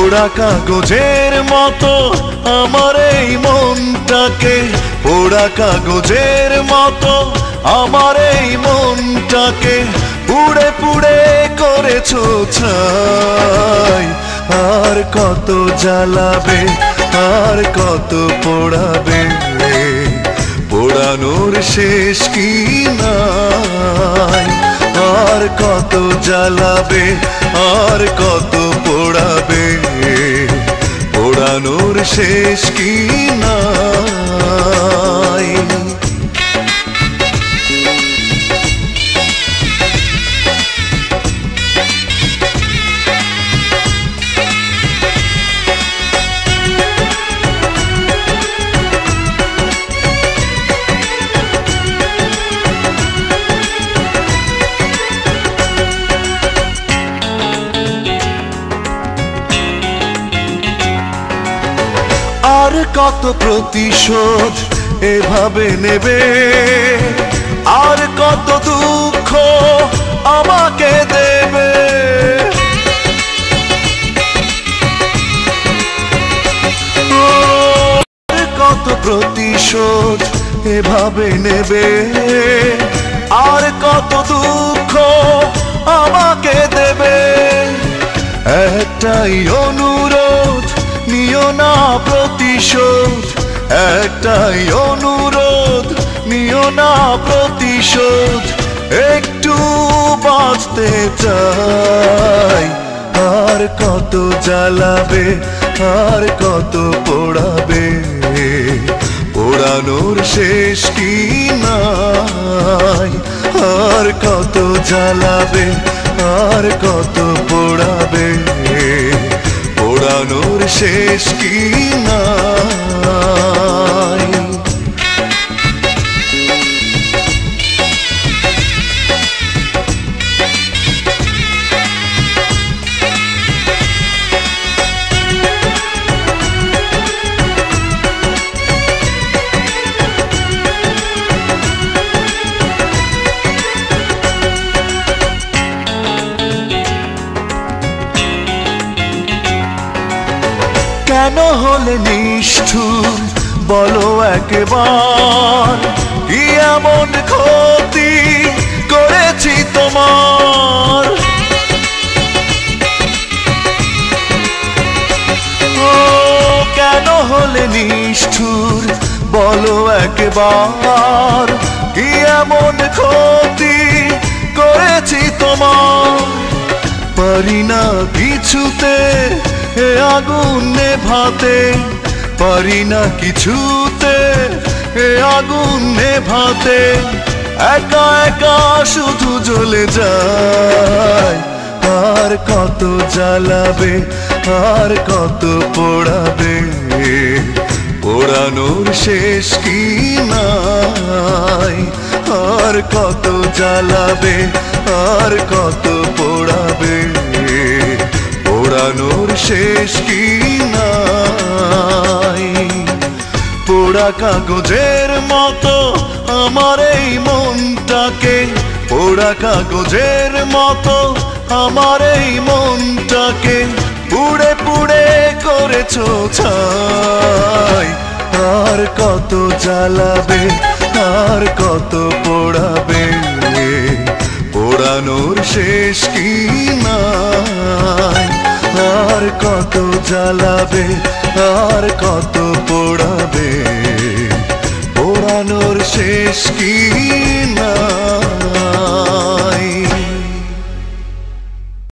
পোড়া কাগজের মতো আমার এই মনটাকে, পোড়া কাগজের মতো আমার এই মনটাকে পুড়ে পুড়ে করেছো ছাই। আর কত জ্বালাবে, আর কত পোড়াবে, পোড়ানোর শেষ কি নাই। আর কত জ্বালাবে, আর কত পোড়াবে, পোড়ানোর শেষ কি নাই। আর কত প্রতিশোধ এভাবে নেবে, আর কত দুঃখ আমাকে দেবে। আর কত প্রতিশোধ এভাবে নেবে, আর কত দুঃখ আমাকে দেবে। একটাই অনুরোধ, নিও না প্রতিশোধ, একটাই অনুরোধ, নিও না প্রতিশোধ। একটু বাঁচতে চাই। আর কত জ্বালাবে, আর কত পোড়াবে, পোড়ানোর শেষ কি নাই। আর কত জ্বালাবে, আর কত পোড়াবে, পোড়ানোর শেষ কি নাই। কেন হলে নিষ্ঠুর বলো একবার, কি এমন ক্ষতি করেছি তোমার। ও কেন হলে নিষ্ঠুর বলো একবার, কি এমন ক্ষতি করেছি তোমার। পারি না কিছুতে এ আগুন নেভাতে, পারি না কিছুতে এ আগুন নেভাতে। একা একা শুধু জ্বলে যায়। আর কত জ্বালাবে, আর কত পোড়াবে, পোড়ানোর শেষ কি নাই। আর কত জ্বালাবে, আর কত পোড়াবে, পোড়ানোর শেষ কি নাই। পোড়া কাগজের মতো আমার এই মনটাকে, পোড়া কাগজের মতো আমার এই মনটাকে পুড়ে পুড়ে করেছো ছাই। আর কত জ্বালাবে, আর কত পোড়াবে, পোড়ানোর শেষ কি নাই। আর কত জ্বালাবে, আর কত পোড়াবে, পোড়ানোর শেষ কি নাই।